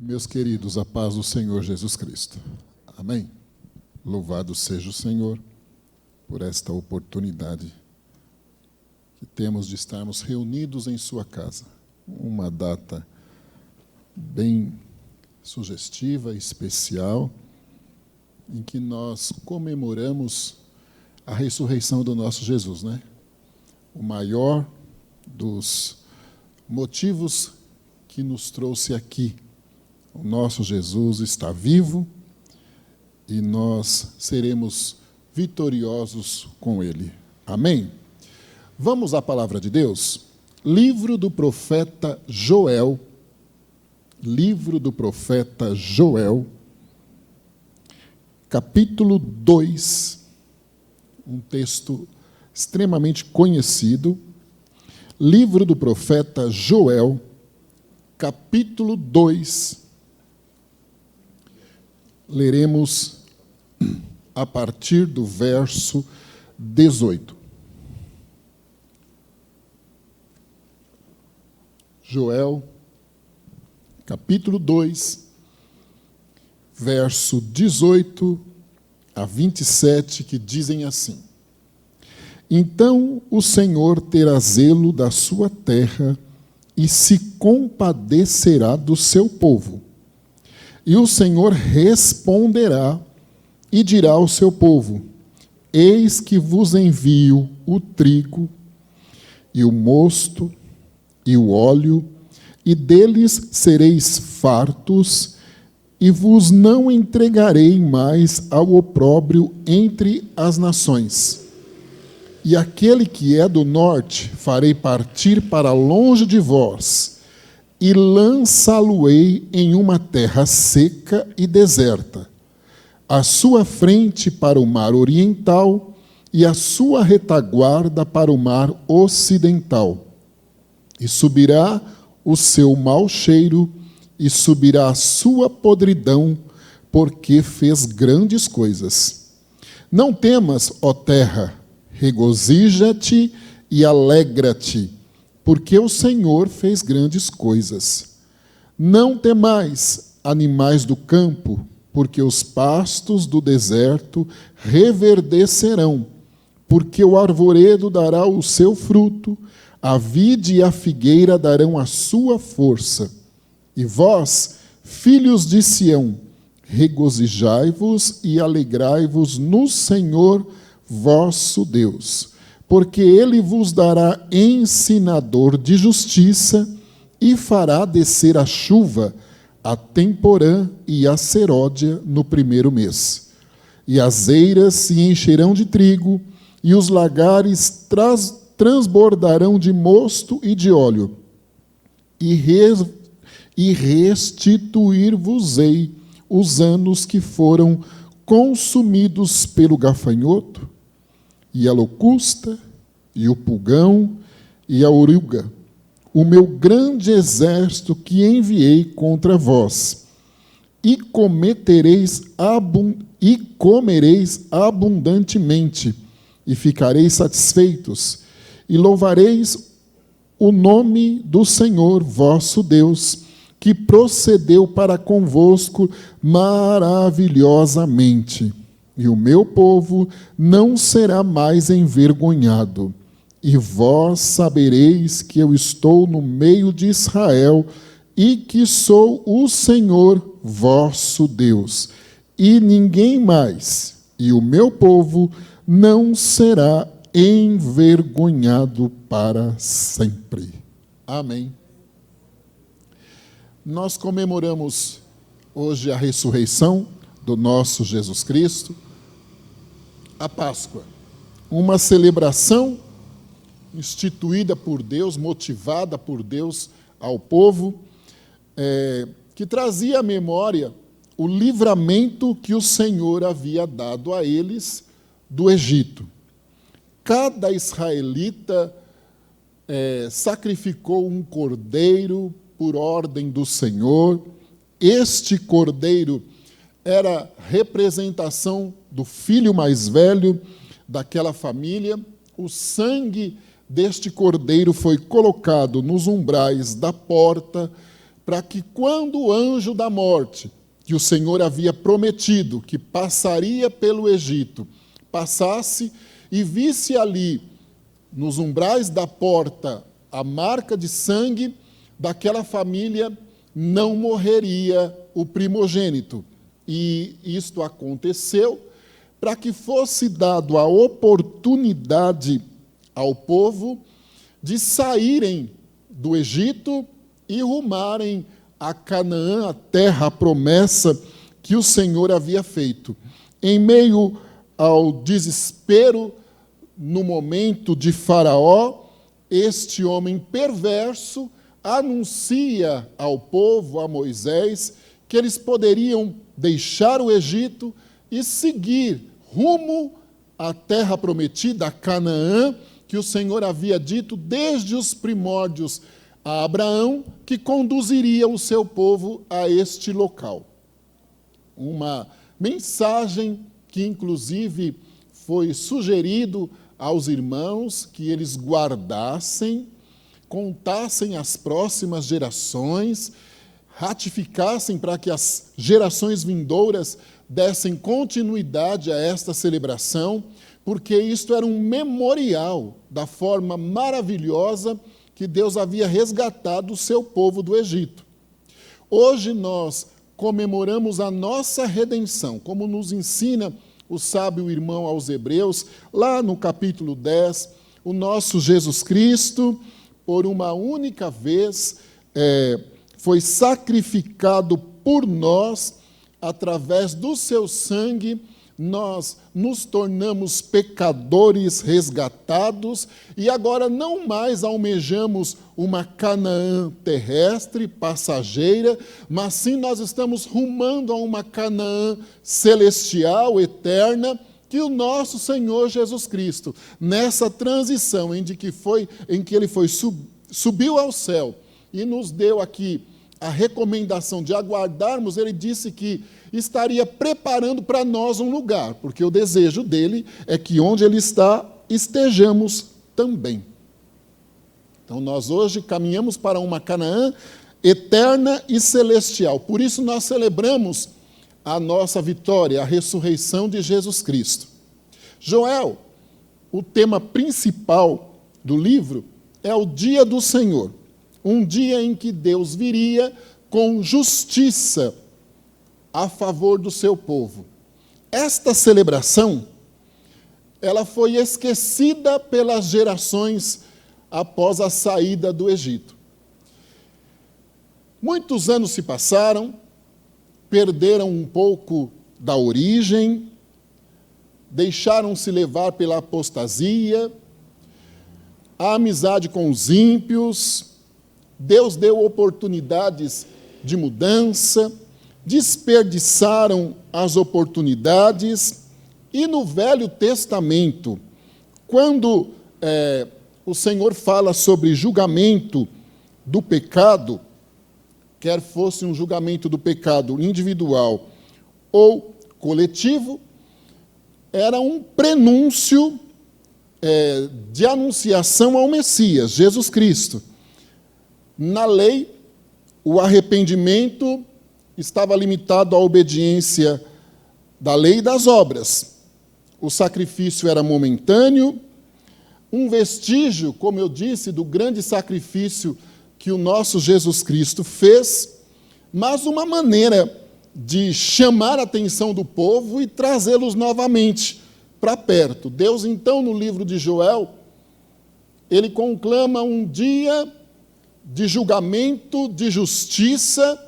Meus queridos, a paz do Senhor Jesus Cristo. Amém? Louvado seja o Senhor por esta oportunidade que temos de estarmos reunidos em sua casa. Uma data bem sugestiva, especial, em que nós comemoramos a ressurreição do nosso Jesus, né? O maior dos motivos que nos trouxe aqui. O nosso Jesus está vivo e nós seremos vitoriosos com Ele. Amém? Vamos à palavra de Deus? Livro do profeta Joel. Livro do profeta Joel, capítulo 2, um texto extremamente conhecido. Livro do profeta Joel, capítulo 2. Leremos a partir do verso 18. Joel, capítulo 2, verso 18 a 27, que dizem assim: Então o Senhor terá zelo da sua terra e se compadecerá do seu povo. E o Senhor responderá e dirá ao seu povo: Eis que vos envio o trigo e o mosto e o óleo, e deles sereis fartos, e vos não entregarei mais ao opróbrio entre as nações. E aquele que é do norte farei partir para longe de vós, e lançá-lo-ei em uma terra seca e deserta, a sua frente para o mar oriental e a sua retaguarda para o mar ocidental. E subirá o seu mau cheiro, e subirá a sua podridão, porque fez grandes coisas. Não temas, ó terra, regozija-te e alegra-te, porque o Senhor fez grandes coisas. Não temais, animais do campo, porque os pastos do deserto reverdecerão, porque o arvoredo dará o seu fruto, a vide e a figueira darão a sua força. E vós, filhos de Sião, regozijai-vos e alegrai-vos no Senhor vosso Deus, porque Ele vos dará ensinador de justiça e fará descer a chuva, a temporã e a seródia no primeiro mês. E as eiras se encherão de trigo, e os lagares transbordarão de mosto e de óleo, e restituir-vos-ei os anos que foram consumidos pelo gafanhoto, e a locusta, e o pulgão, e a oruga, o meu grande exército que enviei contra vós, e comereis abundantemente, e ficareis satisfeitos, e louvareis o nome do Senhor vosso Deus, que procedeu para convosco maravilhosamente. E o meu povo não será mais envergonhado. E vós sabereis que eu estou no meio de Israel, e que sou o Senhor vosso Deus, e ninguém mais. E o meu povo não será envergonhado para sempre. Amém. Nós comemoramos hoje a ressurreição do nosso Jesus Cristo, a Páscoa, uma celebração instituída por Deus, motivada por Deus ao povo, que trazia à memória o livramento que o Senhor havia dado a eles do Egito. Cada israelita sacrificou um cordeiro por ordem do Senhor. Este cordeiro era representação do filho mais velho daquela família. O sangue deste cordeiro foi colocado nos umbrais da porta para que quando o anjo da morte, que o Senhor havia prometido que passaria pelo Egito, passasse e visse ali, nos umbrais da porta, a marca de sangue daquela família, não morreria o primogênito. E isto aconteceu para que fosse dado a oportunidade ao povo de saírem do Egito e rumarem a Canaã, a terra, a promessa que o Senhor havia feito. Em meio ao desespero, no momento de Faraó, este homem perverso anuncia ao povo, a Moisés, que eles poderiam deixar o Egito e seguir rumo à terra prometida, a Canaã, que o Senhor havia dito desde os primórdios a Abraão, que conduziria o seu povo a este local. Uma mensagem que, inclusive, foi sugerido aos irmãos que eles guardassem, contassem às próximas gerações, ratificassem para que as gerações vindouras dessem continuidade a esta celebração, porque isto era um memorial da forma maravilhosa que Deus havia resgatado o seu povo do Egito. Hoje nós comemoramos a nossa redenção, como nos ensina o sábio irmão aos Hebreus, lá no capítulo 10, o nosso Jesus Cristo, por uma única vez, foi sacrificado por nós, através do seu sangue, nós nos tornamos pecadores resgatados e agora não mais almejamos uma Canaã terrestre, passageira, mas sim nós estamos rumando a uma Canaã celestial, eterna, que o nosso Senhor Jesus Cristo, nessa transição em que ele subiu ao céu e nos deu aqui a recomendação de aguardarmos, ele disse que estaria preparando para nós um lugar, porque o desejo dele é que onde ele está, estejamos também. Então, nós hoje caminhamos para uma Canaã eterna e celestial. Por isso, nós celebramos a nossa vitória, a ressurreição de Jesus Cristo. Joel, o tema principal do livro, é o dia do Senhor. Um dia em que Deus viria com justiça a favor do seu povo. Esta celebração, ela foi esquecida pelas gerações após a saída do Egito. Muitos anos se passaram, perderam um pouco da origem, deixaram-se levar pela apostasia, a amizade com os ímpios. Deus deu oportunidades de mudança, desperdiçaram as oportunidades, e no Velho Testamento, quando o Senhor fala sobre julgamento do pecado, quer fosse um julgamento do pecado individual ou coletivo, era um prenúncio de anunciação ao Messias, Jesus Cristo. Na lei, o arrependimento estava limitado à obediência da lei e das obras. O sacrifício era momentâneo, um vestígio, como eu disse, do grande sacrifício que o nosso Jesus Cristo fez, mas uma maneira de chamar a atenção do povo e trazê-los novamente para perto. Deus, então, no livro de Joel, ele conclama um dia de julgamento, de justiça,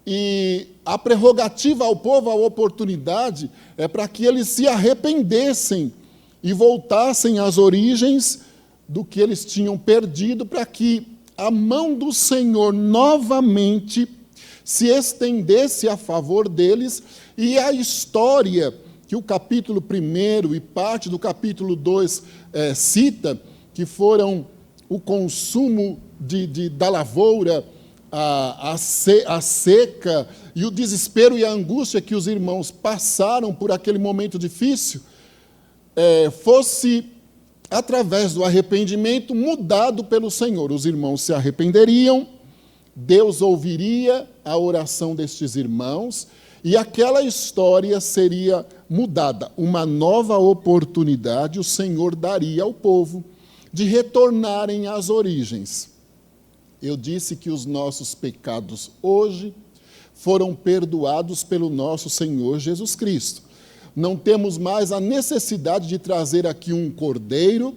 e a prerrogativa ao povo, a oportunidade, é para que eles se arrependessem e voltassem às origens do que eles tinham perdido, para que a mão do Senhor novamente se estendesse a favor deles, e a história que o capítulo 1 e parte do capítulo 2 cita, que foram o consumo da lavoura, a seca e o desespero e a angústia que os irmãos passaram por aquele momento difícil, fosse, através do arrependimento, mudado pelo Senhor. Os irmãos se arrependeriam, Deus ouviria a oração destes irmãos e aquela história seria mudada. Uma nova oportunidade o Senhor daria ao povo de retornarem às origens. Eu disse que os nossos pecados hoje foram perdoados pelo nosso Senhor Jesus Cristo. Não temos mais a necessidade de trazer aqui um cordeiro,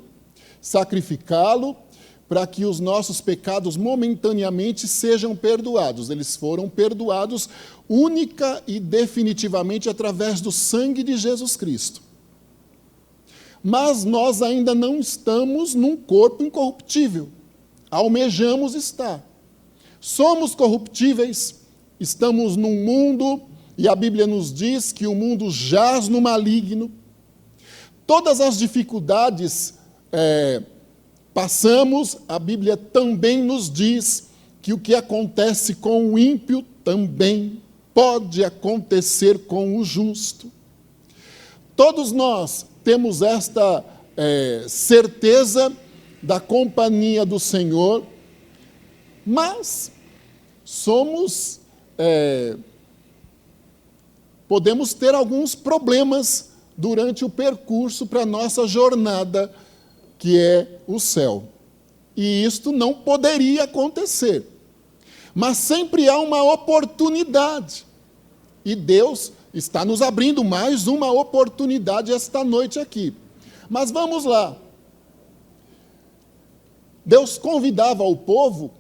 sacrificá-lo, para que os nossos pecados momentaneamente sejam perdoados. Eles foram perdoados única e definitivamente através do sangue de Jesus Cristo. Mas nós ainda não estamos num corpo incorruptível. Almejamos estar. Somos corruptíveis, estamos num mundo, e a Bíblia nos diz que o mundo jaz no maligno. Todas as dificuldades passamos, a Bíblia também nos diz que o que acontece com o ímpio também pode acontecer com o justo. Todos nós temos esta certeza da companhia do Senhor, mas podemos ter alguns problemas durante o percurso para a nossa jornada, que é o céu. E isto não poderia acontecer. Mas sempre há uma oportunidade. E Deus está nos abrindo mais uma oportunidade esta noite aqui. Mas vamos lá. Deus convidava o povo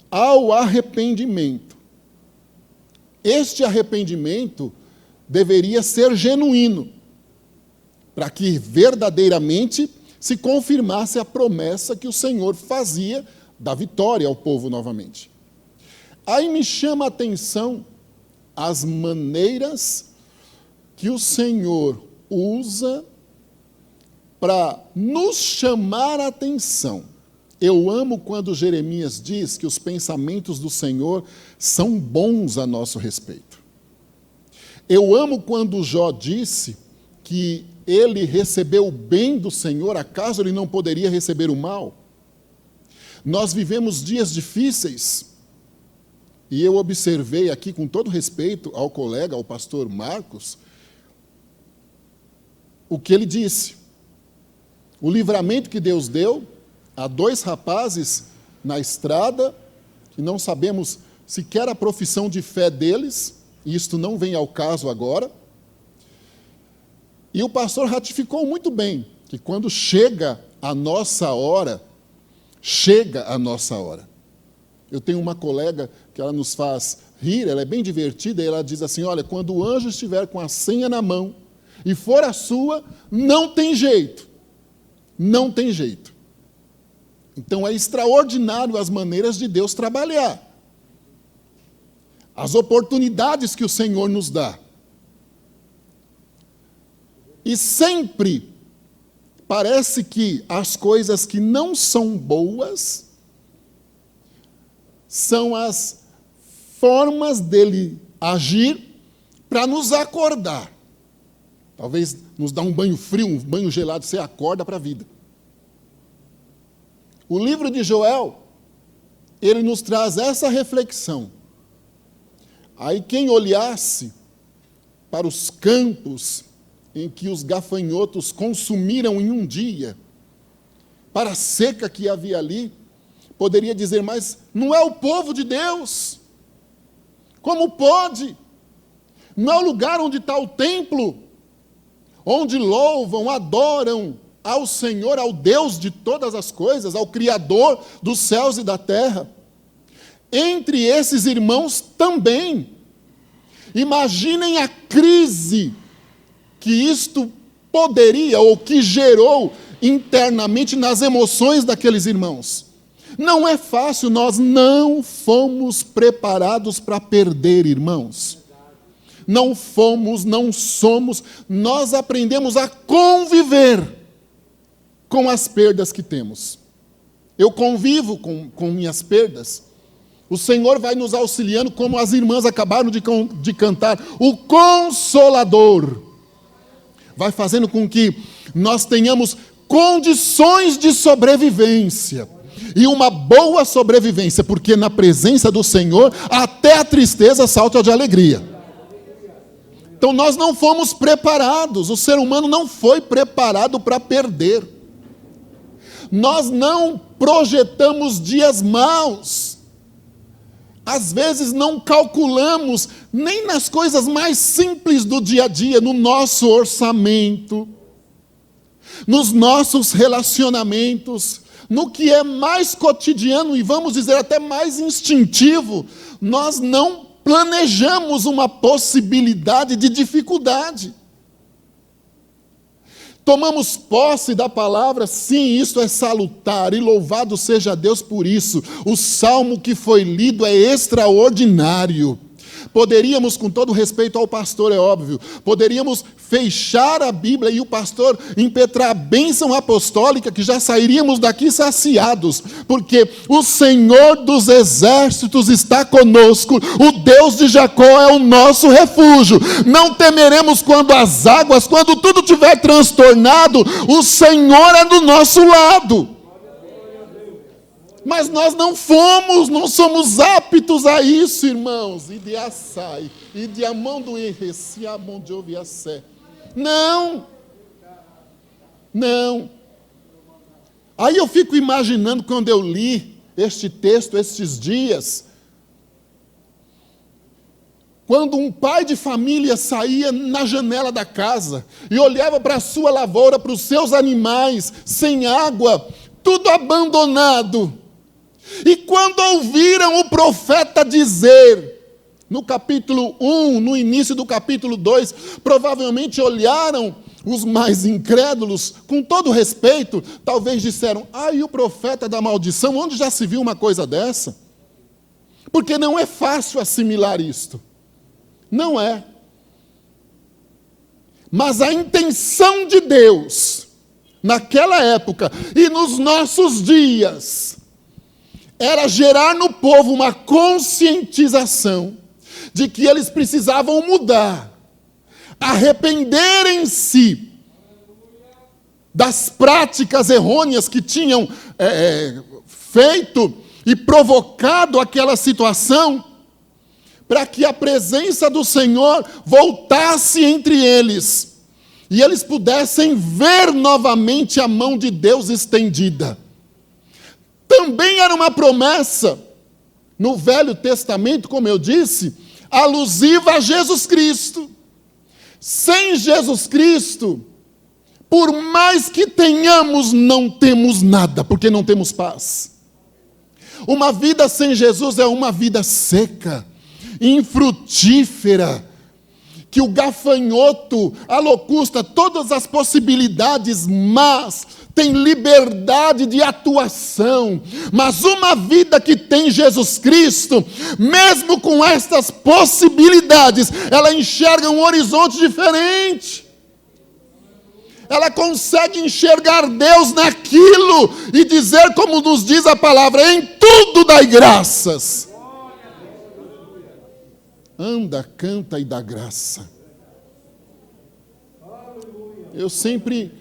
ao arrependimento. Este arrependimento deveria ser genuíno, para que verdadeiramente se confirmasse a promessa que o Senhor fazia da vitória ao povo novamente. Aí me chama a atenção as maneiras que o Senhor usa para nos chamar a atenção. Eu amo quando Jeremias diz que os pensamentos do Senhor são bons a nosso respeito. Eu amo quando Jó disse que ele recebeu o bem do Senhor, acaso ele não poderia receber o mal? Nós vivemos dias difíceis, e eu observei aqui, com todo respeito ao colega, ao pastor Marcos, o que ele disse. O livramento que Deus deu a 2 rapazes na estrada, que não sabemos sequer a profissão de fé deles, e isto não vem ao caso agora. E o pastor ratificou muito bem que quando chega a nossa hora, chega a nossa hora. Eu tenho uma colega que ela nos faz rir, ela é bem divertida, e ela diz assim, olha, quando o anjo estiver com a senha na mão e for a sua, não tem jeito. Não tem jeito. Então é extraordinário as maneiras de Deus trabalhar. As oportunidades que o Senhor nos dá. E sempre parece que as coisas que não são boas são as formas dele agir para nos acordar. Talvez nos dá um banho frio, um banho gelado, você acorda para a vida. O livro de Joel, ele nos traz essa reflexão. Aí quem olhasse para os campos em que os gafanhotos consumiram em um dia, para a seca que havia ali, poderia dizer, mas não é o povo de Deus? Como pode? Não é o lugar onde está o templo, onde louvam, adoram ao Senhor, ao Deus de todas as coisas, ao Criador dos céus e da terra. Entre esses irmãos também. Imaginem a crise que isto poderia, ou que gerou internamente nas emoções daqueles irmãos. Não é fácil, nós não fomos preparados para perder, irmãos. Não fomos, não somos, nós aprendemos a conviver com as perdas que temos. Eu convivo com minhas perdas. O Senhor vai nos auxiliando, como as irmãs acabaram de cantar, o Consolador. Vai fazendo com que nós tenhamos condições de sobrevivência. e uma boa sobrevivência, porque na presença do Senhor até a tristeza salta de alegria. Então nós não fomos preparados, o ser humano não foi preparado para perder. Nós não projetamos dias maus. Às vezes não calculamos nem nas coisas mais simples do dia a dia, no nosso orçamento, nos nossos relacionamentos, no que é mais cotidiano e vamos dizer até mais instintivo, nós não planejamos uma possibilidade de dificuldade. Tomamos posse da palavra, sim, isto é salutar, e louvado seja Deus por isso. O salmo que foi lido é extraordinário. Poderíamos, com todo respeito ao pastor, é óbvio, poderíamos fechar a Bíblia e o pastor impetrar a bênção apostólica, que já sairíamos daqui saciados, porque o Senhor dos exércitos está conosco, o Deus de Jacó é o nosso refúgio, não temeremos quando tudo estiver transtornado, o Senhor é do nosso lado. Mas nós não somos aptos a isso, irmãos. E de assai, e de amão do irreci, amão de oviacé. Não. Aí eu fico imaginando quando eu li este texto estes dias, quando um pai de família saía na janela da casa e olhava para a sua lavoura, para os seus animais, sem água, tudo abandonado. E quando ouviram o profeta dizer, no capítulo 1, no início do capítulo 2, provavelmente olharam os mais incrédulos, com todo respeito, talvez disseram, e o profeta da maldição, onde já se viu uma coisa dessa? Porque não é fácil assimilar isto. Não é. Mas a intenção de Deus, naquela época e nos nossos dias, era gerar no povo uma conscientização de que eles precisavam mudar, arrependerem-se das práticas errôneas que tinham feito e provocado aquela situação, para que a presença do Senhor voltasse entre eles, e eles pudessem ver novamente a mão de Deus estendida. Também era uma promessa, no Velho Testamento, como eu disse, alusiva a Jesus Cristo. Sem Jesus Cristo, por mais que tenhamos, não temos nada, porque não temos paz. Uma vida sem Jesus é uma vida seca, infrutífera, que o gafanhoto, a locusta, todas as possibilidades más, tem liberdade de atuação, mas uma vida que tem Jesus Cristo, mesmo com estas possibilidades, ela enxerga um horizonte diferente. Ela consegue enxergar Deus naquilo e dizer, como nos diz a palavra, em tudo dai graças. Anda, canta e dá graça. Eu sempre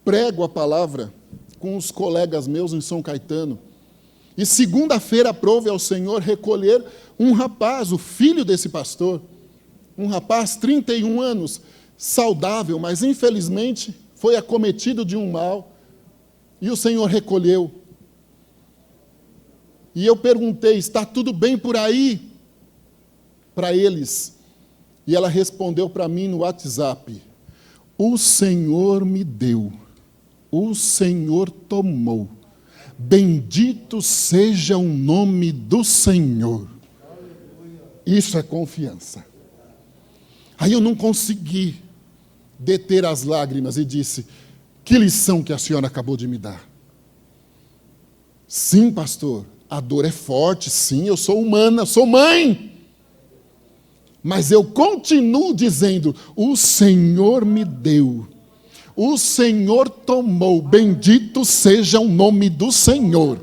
prego a palavra com os colegas meus em São Caetano. E segunda-feira aprove ao Senhor recolher um rapaz, o filho desse pastor. Um rapaz, 31 anos, saudável, mas infelizmente foi acometido de um mal. E o Senhor recolheu. E eu perguntei, está tudo bem por aí? Para eles. E ela respondeu para mim no WhatsApp, o Senhor me deu, o Senhor tomou, bendito seja o nome do Senhor. Isso é confiança. Aí eu não consegui deter as lágrimas e disse, que lição que a senhora acabou de me dar. Sim, pastor, a dor é forte, sim, eu sou humana, sou mãe. Mas eu continuo dizendo, o Senhor me deu, o Senhor tomou, bendito seja o nome do Senhor.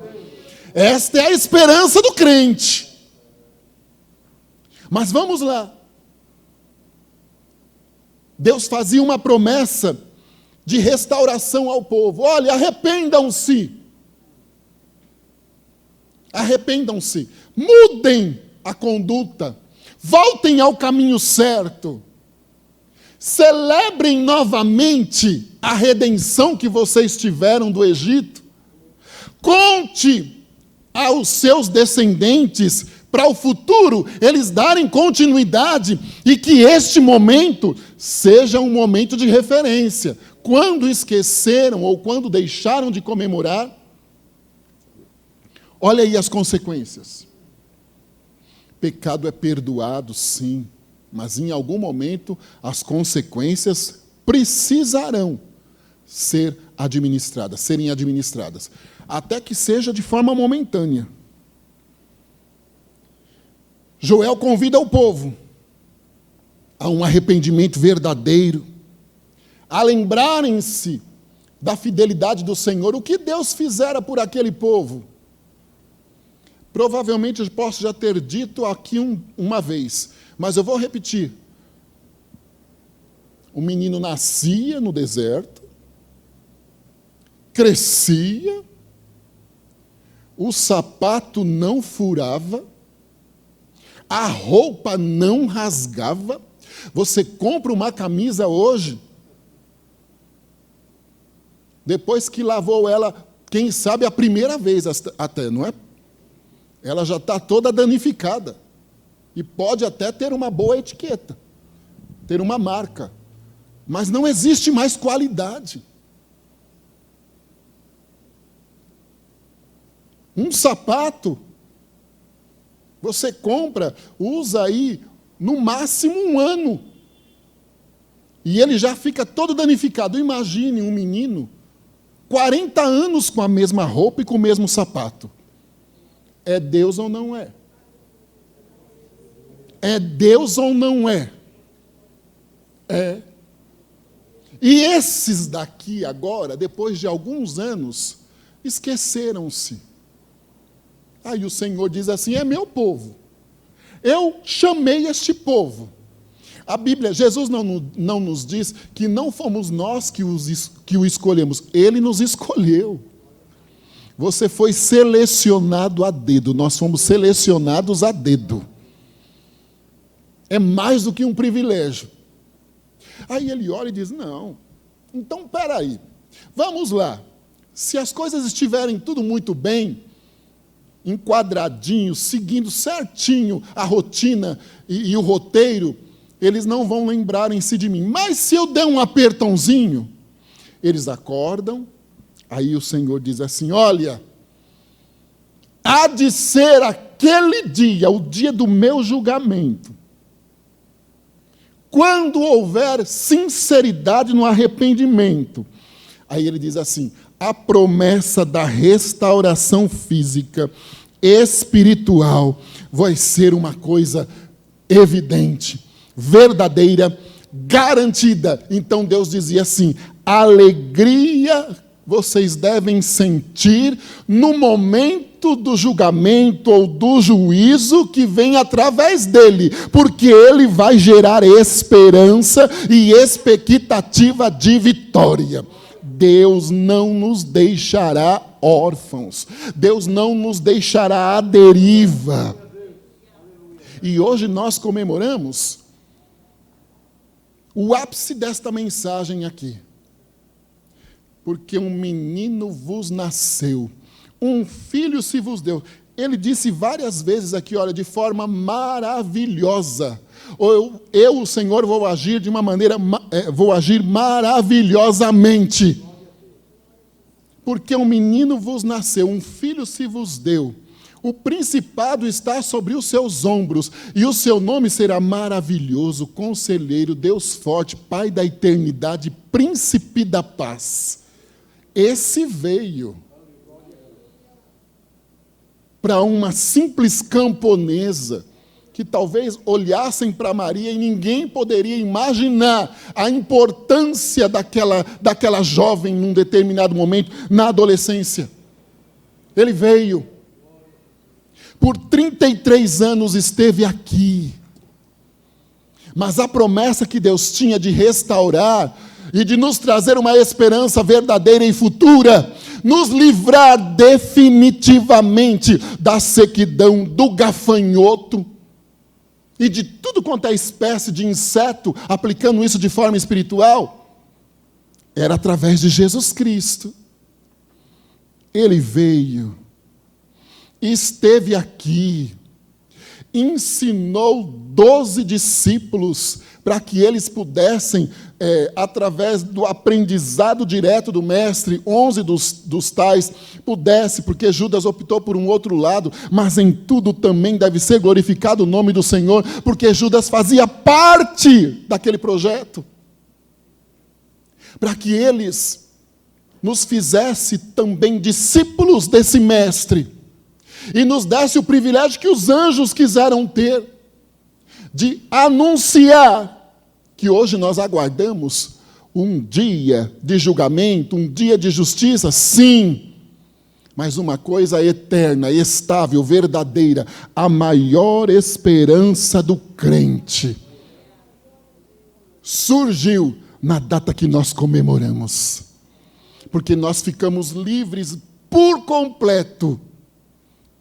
Esta é a esperança do crente. Mas vamos lá. Deus fazia uma promessa de restauração ao povo. Olha, arrependam-se. Arrependam-se, mudem a conduta, voltem ao caminho certo, celebrem novamente a redenção que vocês tiveram do Egito, conte aos seus descendentes para o futuro eles darem continuidade e que este momento seja um momento de referência. Quando esqueceram ou quando deixaram de comemorar, olha aí as consequências. Pecado é perdoado, sim, mas em algum momento as consequências precisarão serem administradas, até que seja de forma momentânea. Joel convida o povo a um arrependimento verdadeiro, a lembrarem-se da fidelidade do Senhor, o que Deus fizera por aquele povo. Provavelmente eu posso já ter dito aqui uma vez, mas eu vou repetir. O menino nascia no deserto, crescia, o sapato não furava, a roupa não rasgava. Você compra uma camisa hoje, depois que lavou ela, quem sabe a primeira vez até, não é? Ela já está toda danificada. E pode até ter uma boa etiqueta, ter uma marca. Mas não existe mais qualidade. Um sapato, você compra, usa aí, no máximo 1 ano. E ele já fica todo danificado. Imagine um menino, 40 anos com a mesma roupa e com o mesmo sapato. É Deus ou não é? É Deus ou não é? É. E esses daqui agora, depois de alguns anos, esqueceram-se. Aí o Senhor diz assim, é meu povo. Eu chamei este povo. A Bíblia, Jesus não nos diz que não fomos nós que o escolhemos. Ele nos escolheu. Você foi selecionado a dedo. Nós fomos selecionados a dedo. É mais do que um privilégio. Aí ele olha e diz, não, então peraí, vamos lá. Se as coisas estiverem tudo muito bem, enquadradinho, seguindo certinho a rotina e o roteiro, eles não vão lembrar-se de mim. Mas se eu der um apertãozinho, eles acordam, aí o Senhor diz assim, olha, há de ser aquele dia, o dia do meu julgamento, quando houver sinceridade no arrependimento. Aí ele diz assim, a promessa da restauração física, espiritual, vai ser uma coisa evidente, verdadeira, garantida. Então Deus dizia assim, alegria vocês devem sentir no momento do julgamento ou do juízo que vem através dele, porque ele vai gerar esperança e expectativa de vitória. Deus não nos deixará órfãos. Deus não nos deixará à deriva. E hoje nós comemoramos o ápice desta mensagem aqui. Porque um menino vos nasceu, um filho se vos deu. Ele disse várias vezes aqui, olha, de forma maravilhosa. Eu, o Senhor, vou agir de uma maneira, vou agir maravilhosamente. Porque um menino vos nasceu, um filho se vos deu. O principado está sobre os seus ombros, e o seu nome será maravilhoso, conselheiro, Deus forte, Pai da eternidade, príncipe da paz. Esse veio para uma simples camponesa, que talvez olhassem para Maria e ninguém poderia imaginar a importância daquela jovem num determinado momento, na adolescência. Ele veio. Por 33 anos esteve aqui. Mas a promessa que Deus tinha de restaurar e de nos trazer uma esperança verdadeira e futura, nos livrar definitivamente da sequidão, do gafanhoto e de tudo quanto é espécie de inseto, aplicando isso de forma espiritual, era através de Jesus Cristo. Ele veio, esteve aqui, ensinou 12 discípulos para que eles pudessem, através do aprendizado direto do mestre, 11 dos tais, pudesse, porque Judas optou por um outro lado, mas em tudo também deve ser glorificado o nome do Senhor, porque Judas fazia parte daquele projeto, para que eles nos fizesse também discípulos desse mestre, e nos desse o privilégio que os anjos quiseram ter, de anunciar que hoje nós aguardamos um dia de julgamento, um dia de justiça, sim, mas uma coisa eterna, estável, verdadeira, a maior esperança do crente, surgiu na data que nós comemoramos, porque nós ficamos livres por completo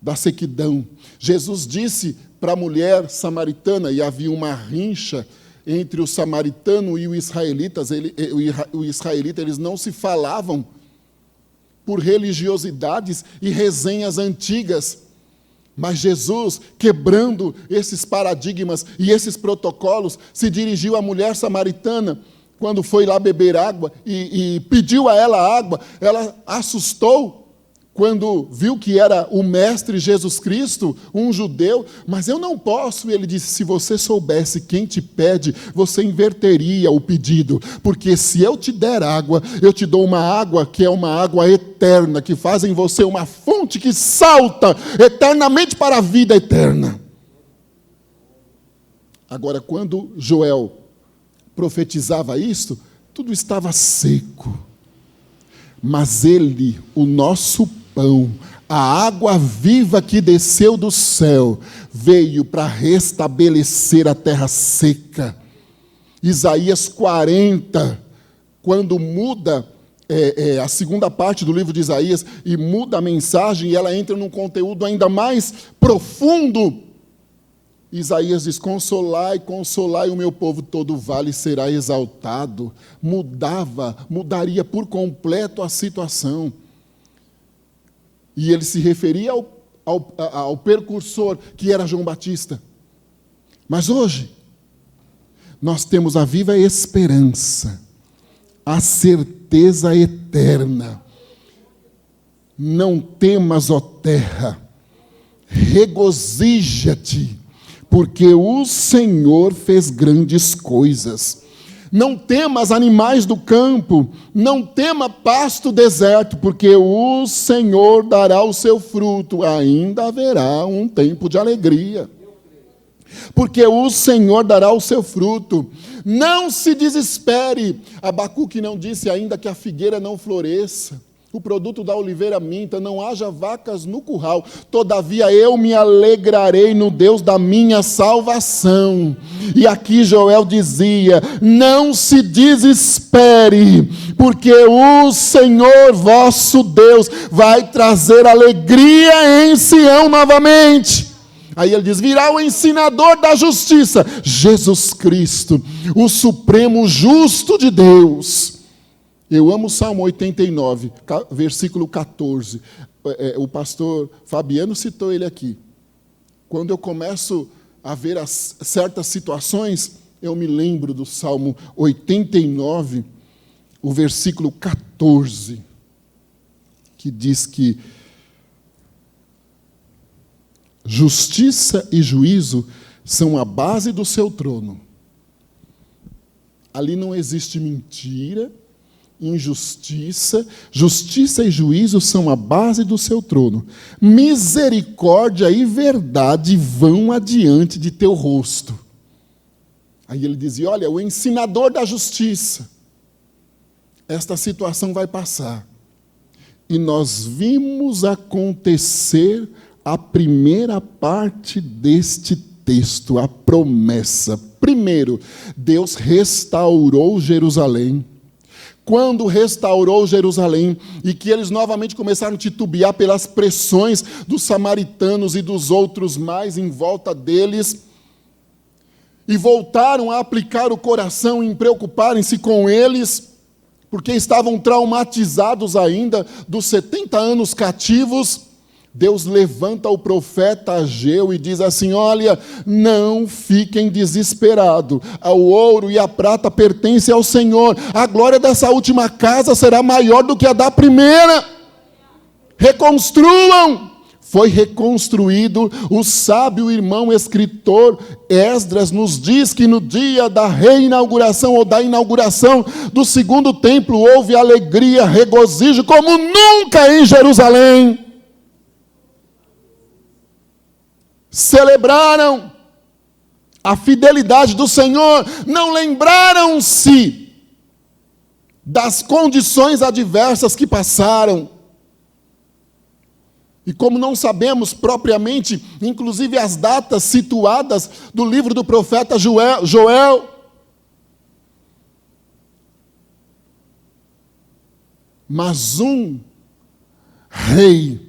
da sequidão. Jesus disse para a mulher samaritana, e havia uma rincha entre o samaritano e o israelita, eles não se falavam por religiosidades e resenhas antigas, mas Jesus, quebrando esses paradigmas e esses protocolos, se dirigiu à mulher samaritana, quando foi lá beber água e pediu a ela água. Ela assustou quando viu que era o mestre Jesus Cristo, um judeu, mas eu não posso. Ele disse, se você soubesse quem te pede, você inverteria o pedido, porque se eu te der água, eu te dou uma água que é uma água eterna, que faz em você uma fonte que salta eternamente para a vida eterna. Agora, quando Joel profetizava isto, tudo estava seco, mas ele, o nosso pão, a água viva que desceu do céu, veio para restabelecer a terra seca. Isaías 40, quando muda a segunda parte do livro de Isaías, e muda a mensagem, e ela entra num conteúdo ainda mais profundo. Isaías diz, consolai, consolai o meu povo, todo vale será exaltado. Mudaria por completo a situação. E ele se referia ao precursor, que era João Batista. Mas hoje, nós temos a viva esperança, a certeza eterna. Não temas, ó terra, regozija-te, porque o Senhor fez grandes coisas. Não temas animais do campo, não tema pasto deserto, porque o Senhor dará o seu fruto, ainda haverá um tempo de alegria. Porque o Senhor dará o seu fruto. Não se desespere. Abacuque não disse ainda que a figueira não floresça, o produto da oliveira minta, não haja vacas no curral. Todavia eu me alegrarei no Deus da minha salvação. E aqui Joel dizia, não se desespere, porque o Senhor vosso Deus vai trazer alegria em Sião novamente. Aí ele diz, virá o ensinador da justiça, Jesus Cristo, o supremo justo de Deus. Eu amo o Salmo 89, versículo 14. O pastor Fabiano citou ele aqui. Quando eu começo a ver certas situações, eu me lembro do Salmo 89, o versículo 14, que diz que justiça e juízo são a base do seu trono. Ali não existe mentira, injustiça, justiça e juízo são a base do seu trono. Misericórdia e verdade vão adiante de teu rosto. Aí ele dizia, olha, o ensinador da justiça. Esta situação vai passar. E nós vimos acontecer a primeira parte deste texto, a promessa. Primeiro, Deus restaurou Jerusalém. quando restaurou Jerusalém, e que eles novamente começaram a titubear pelas pressões dos samaritanos e dos outros mais em volta deles, e voltaram a aplicar o coração em preocuparem-se com eles, porque estavam traumatizados ainda dos 70 anos cativos, Deus levanta o profeta Ageu e diz assim: olha, não fiquem desesperados, o ouro e a prata pertencem ao Senhor, a glória dessa última casa será maior do que a da primeira, reconstruam. Foi reconstruído. O sábio irmão escritor Esdras nos diz que no dia da reinauguração ou da inauguração do segundo templo houve alegria, regozijo como nunca em Jerusalém. Celebraram a fidelidade do Senhor, não lembraram-se das condições adversas que passaram. E como não sabemos propriamente, inclusive as datas situadas do livro do profeta Joel, mas um rei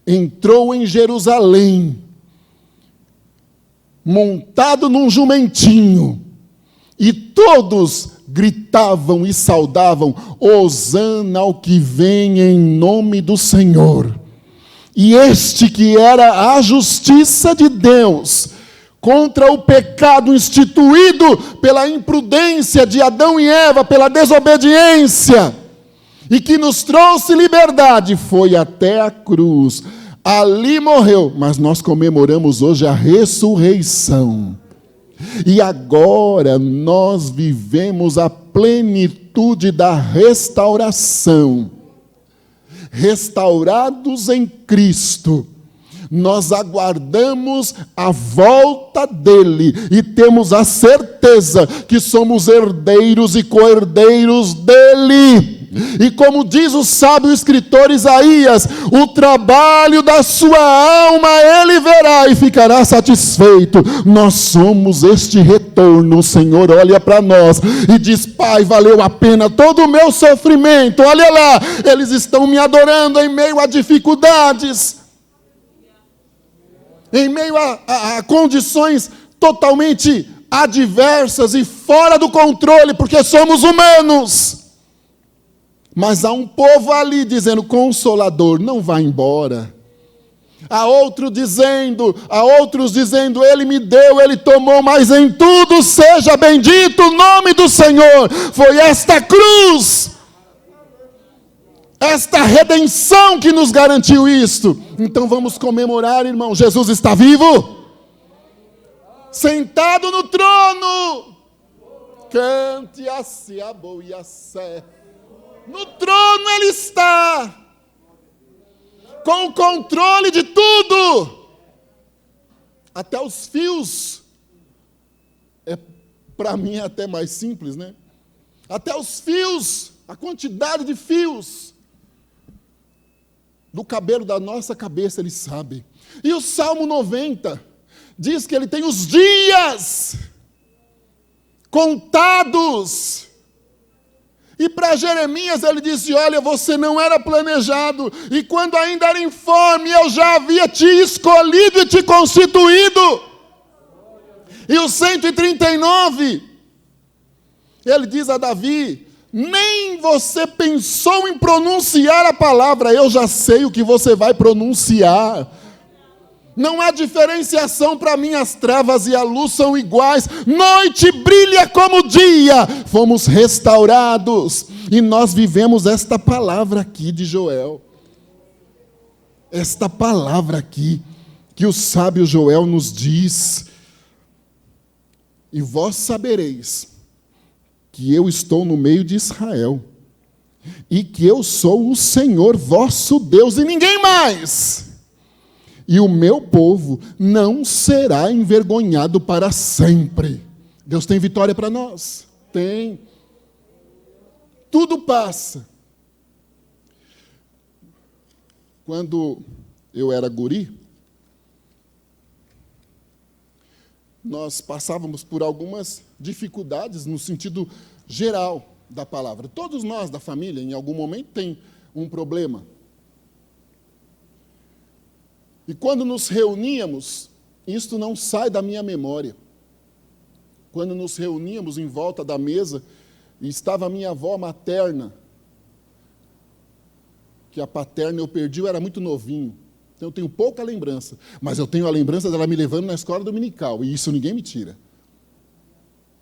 entrou em Jerusalém, montado num jumentinho, e todos gritavam e saudavam: Hosana ao que vem em nome do Senhor. E este que era a justiça de Deus contra o pecado instituído pela imprudência de Adão e Eva, pela desobediência, e que nos trouxe liberdade, foi até a cruz. Ali morreu, mas nós comemoramos hoje a ressurreição. E agora nós vivemos a plenitude da restauração. Restaurados em Cristo, nós aguardamos a volta dele e temos a certeza que somos herdeiros e co-herdeiros dele. E como diz o sábio escritor Isaías, o trabalho da sua alma ele verá e ficará satisfeito. Nós somos este retorno. O Senhor olha para nós e diz: Pai, valeu a pena todo o meu sofrimento. Olha lá, eles estão me adorando em meio a dificuldades, em meio a condições totalmente adversas e fora do controle, porque somos humanos. Mas há um povo ali dizendo: Consolador, não vá embora. Há outros dizendo, Ele me deu, Ele tomou, mas em tudo seja bendito o nome do Senhor. Foi esta cruz, esta redenção que nos garantiu isto. Então vamos comemorar, irmão. Jesus está vivo, sentado no trono. Cante a se a boa e a sé. No trono ele está, com o controle de tudo, até os fios. Para mim é até mais simples, né? Até os fios, a quantidade de fios do cabelo da nossa cabeça ele sabe. E o Salmo 90 diz que ele tem os dias contados. E para Jeremias ele disse: olha, você não era planejado, e quando ainda era informe, eu já havia te escolhido e te constituído. E o 139, ele diz a Davi: nem você pensou em pronunciar a palavra, eu já sei o que você vai pronunciar. Não há diferenciação para mim, as trevas e a luz são iguais, noite brilha como dia. Fomos restaurados, e nós vivemos esta palavra aqui de Joel, esta palavra aqui, que o sábio Joel nos diz: e vós sabereis que eu estou no meio de Israel, e que eu sou o Senhor vosso Deus, e ninguém mais. E o meu povo não será envergonhado para sempre. Deus tem vitória para nós? Tem. Tudo passa. Quando eu era guri, nós passávamos por algumas dificuldades no sentido geral. da palavra. Todos nós da família, em algum momento, tem um problema. E quando nos reuníamos, isto não sai da minha memória. Quando nos reuníamos em volta da mesa, e estava a minha avó materna, que a paterna eu perdi, eu era muito novinho. Então eu tenho pouca lembrança. Mas eu tenho a lembrança dela me levando na escola dominical. E isso ninguém me tira.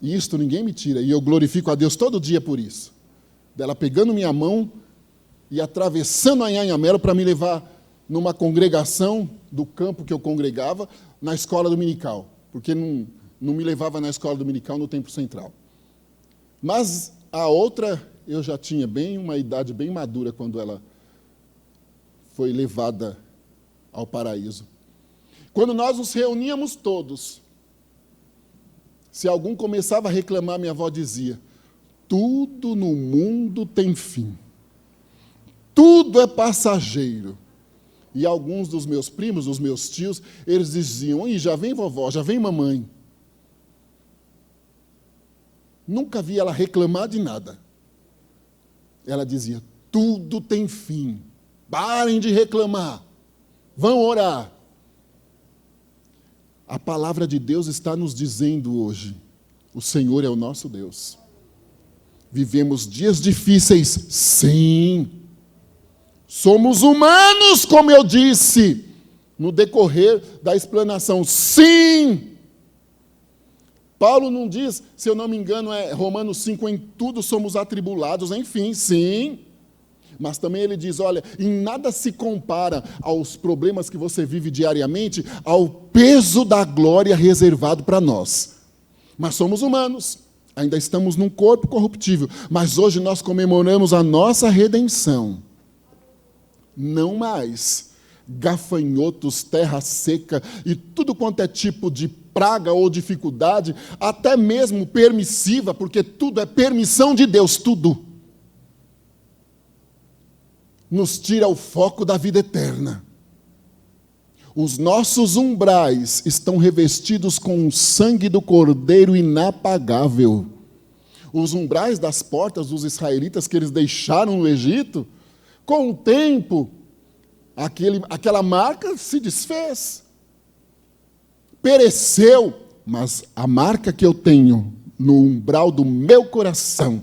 Isto ninguém me tira. E eu glorifico a Deus todo dia por isso. Dela pegando minha mão e atravessando a Anhanhamelo para me levar numa congregação do campo que eu congregava, na escola dominical. Porque não me levava na escola dominical no Templo Central. Mas a outra, eu já tinha uma idade bem madura quando ela foi levada ao paraíso. Quando nós nos reuníamos todos, se algum começava a reclamar, minha avó dizia: tudo no mundo tem fim. Tudo é passageiro. E alguns dos meus primos, dos meus tios, eles diziam: ih, já vem vovó, já vem mamãe. Nunca vi ela reclamar de nada. Ela dizia: tudo tem fim. Parem de reclamar. Vão orar. A palavra de Deus está nos dizendo hoje: o Senhor é o nosso Deus. Vivemos dias difíceis, sim. Somos humanos, como eu disse no decorrer da explanação, sim. Paulo não diz, se eu não me engano, é Romanos 5, em tudo somos atribulados, enfim, sim. Mas também ele diz, olha, em nada se compara aos problemas que você vive diariamente, ao peso da glória reservado para nós. Mas somos humanos, ainda estamos num corpo corruptível, mas hoje nós comemoramos a nossa redenção. Não mais gafanhotos, terra seca e tudo quanto é tipo de praga ou dificuldade, até mesmo permissiva, porque tudo é permissão de Deus, tudo nos tira o foco da vida eterna. Os nossos umbrais estão revestidos com o sangue do Cordeiro inapagável. Os umbrais das portas dos israelitas que eles deixaram no Egito, com o tempo, aquela marca se desfez, pereceu, mas a marca que eu tenho no umbral do meu coração,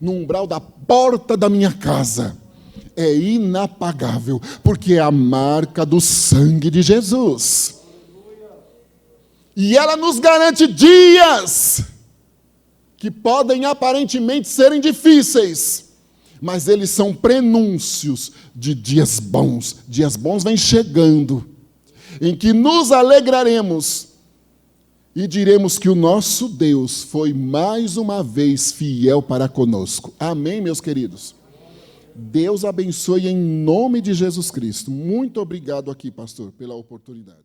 no umbral da porta da minha casa, é inapagável, porque é a marca do sangue de Jesus. E ela nos garante dias que podem aparentemente serem difíceis, mas eles são prenúncios de dias bons. Dias bons vêm chegando, em que nos alegraremos e diremos que o nosso Deus foi mais uma vez fiel para conosco. Amém, meus queridos? Deus abençoe em nome de Jesus Cristo. Muito obrigado aqui, pastor, pela oportunidade.